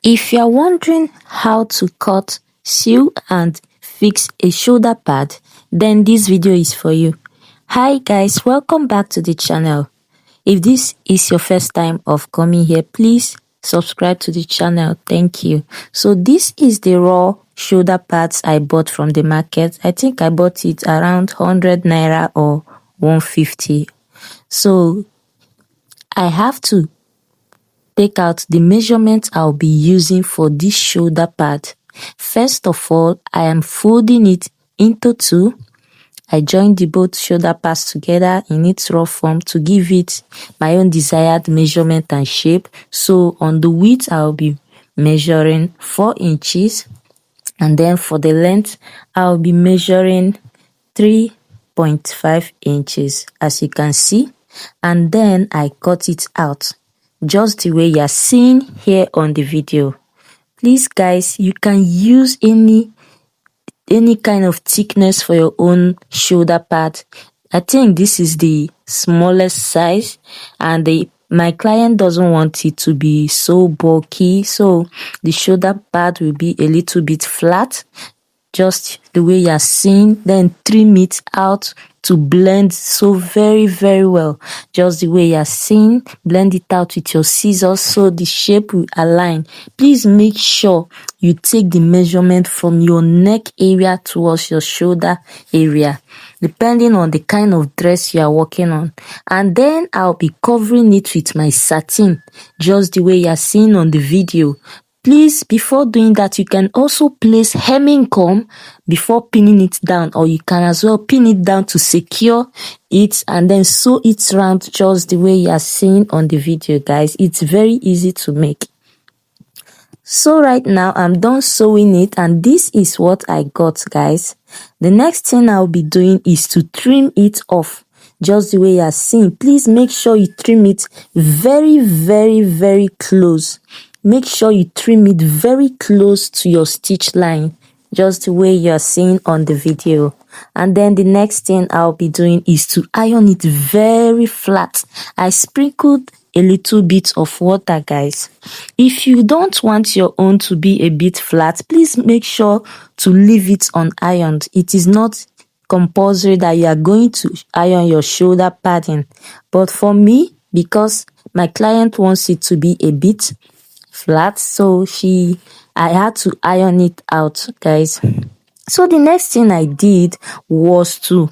If you're wondering how to cut, sew and fix a shoulder pad, then this video is for you. Hi guys, welcome back to the channel. If this is your first time of coming here, please subscribe to the channel. Thank you. So this is the raw shoulder pads I bought from the market. I think I bought it around 100 naira or 150. So I have to take out the measurement I'll be using for this shoulder pad. First of all, I am folding it into two. I joined the both shoulder pads together in its raw form to give it my own desired measurement and shape. So on the width, I'll be measuring 4 inches, and then for the length, I'll be measuring 3.5 inches, as you can see. And then I cut it out just the way you're seeing here on the video. Please guys, you can use any kind of thickness for your own shoulder pad. I think this is the smallest size, and my client doesn't want it to be so bulky, so the shoulder pad will be a little bit flat, just the way you're seeing. Then trim it out to blend so very well, just the way you're seeing. Blend it out with your scissors so the shape will align. Please make sure you take the measurement from your neck area towards your shoulder area, depending on the kind of dress you are working on. And then I'll be covering it with my satin, just the way you're seeing on the video. Please, before doing that, you can also place hemming comb before pinning it down, or you can as well pin it down to secure it and then sew it round just the way you are seeing on the video, guys. It's very easy to make. So right now, I'm done sewing it, and this is what I got, guys. The next thing I'll be doing is to trim it off, just the way you are seeing. Please make sure you trim it very close. Make sure you trim it very close to your stitch line, just the way you're seeing on the video. And then the next thing I'll be doing is to iron it very flat. I sprinkled a little bit of water, guys. If you don't want your own to be a bit flat, please make sure to leave it unironed. It is not compulsory that you are going to iron your shoulder padding. But for me, because my client wants it to be a bit flat, so I had to iron it out, guys. So the next thing I did was to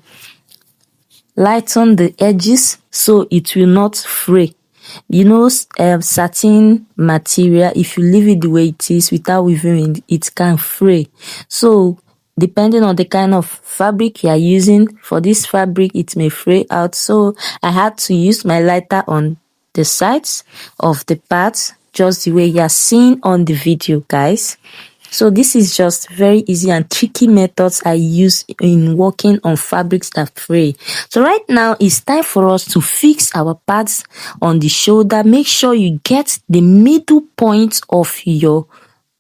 lighten the edges so it will not fray. You know, satin material, if you leave it the way it is without weaving it can fray. So depending on the kind of fabric you are using, for this fabric it may fray out. So I had to use my lighter on the sides of the parts, just the way you are seeing on the video, guys. So this is just very easy and tricky methods I use in working on fabrics that fray. So right now it's time for us to fix our pads on the shoulder. Make sure you get the middle point of your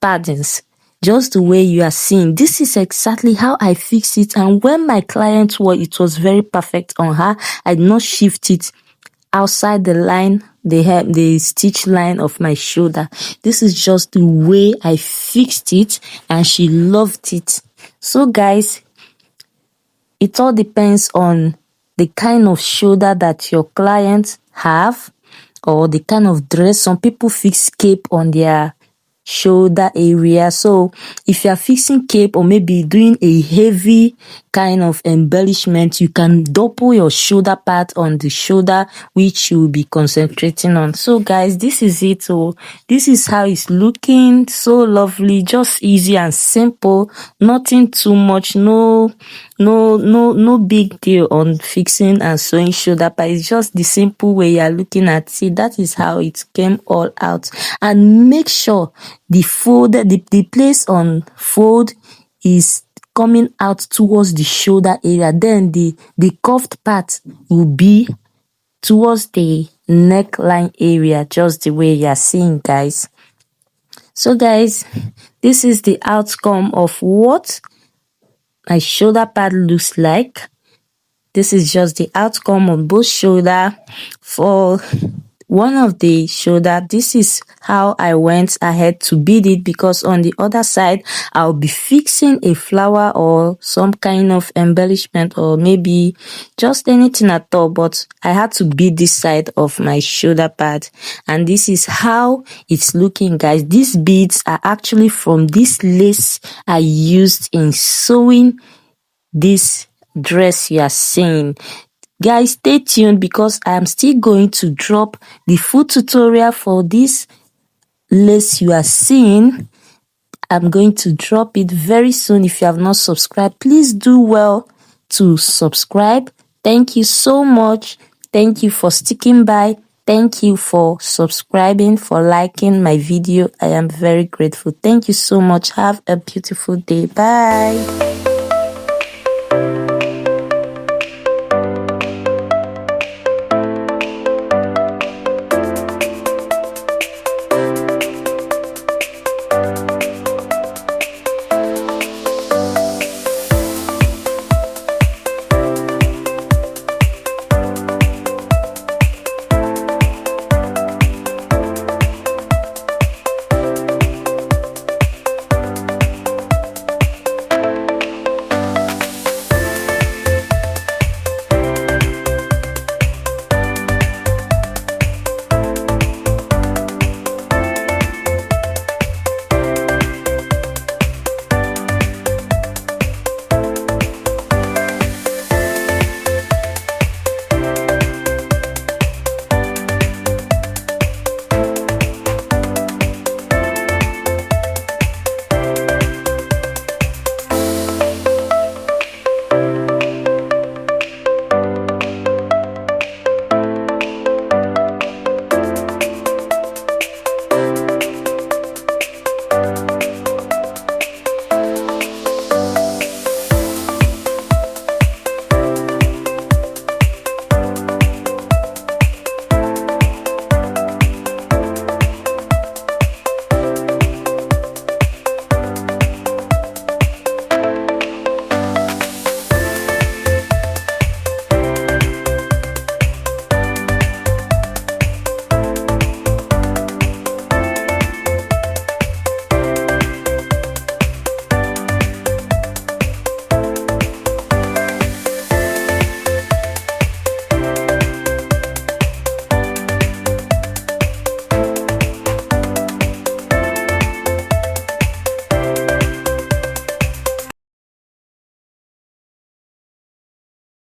paddings, just the way you are seeing. This is exactly how I fix it, and when my client wore it was very perfect on her. I did not shift it outside the line, the stitch line of my shoulder. This is just the way I fixed it, and she loved it. So guys, it all depends on the kind of shoulder that your clients have, or the kind of dress. Some people fix cape on their shoulder area. So if you are fixing cape, or maybe doing a heavy kind of embellishment, you can double your shoulder part on the shoulder, which you will be concentrating on. So guys, this is it. So this is how it's looking. So lovely, just easy and simple, nothing too much, no big deal on fixing and sewing shoulder part. It's just the simple way you are looking at it. That is how it came all out. And make sure the place on fold is coming out towards the shoulder area. Then the curved part will be towards the neckline area, just the way you are seeing, guys. So guys, this is the outcome of what my shoulder pad looks like. This is just the outcome on both shoulder. For one of the shoulder. This is how I went ahead to bead it, because on the other side I'll be fixing a flower or some kind of embellishment, or maybe just anything at all, but I had to bead this side of my shoulder pad. And this is how it's looking, guys. These beads are actually from this lace I used in sewing this dress you are seeing. Guys, stay tuned, because I am still going to drop the full tutorial for this lace you are seeing. I'm going to drop it very soon. If you have not subscribed, please do well to subscribe. Thank you so much. Thank you for sticking by. Thank you for subscribing, for liking my video. I am very grateful. Thank you so much. Have a beautiful day. Bye.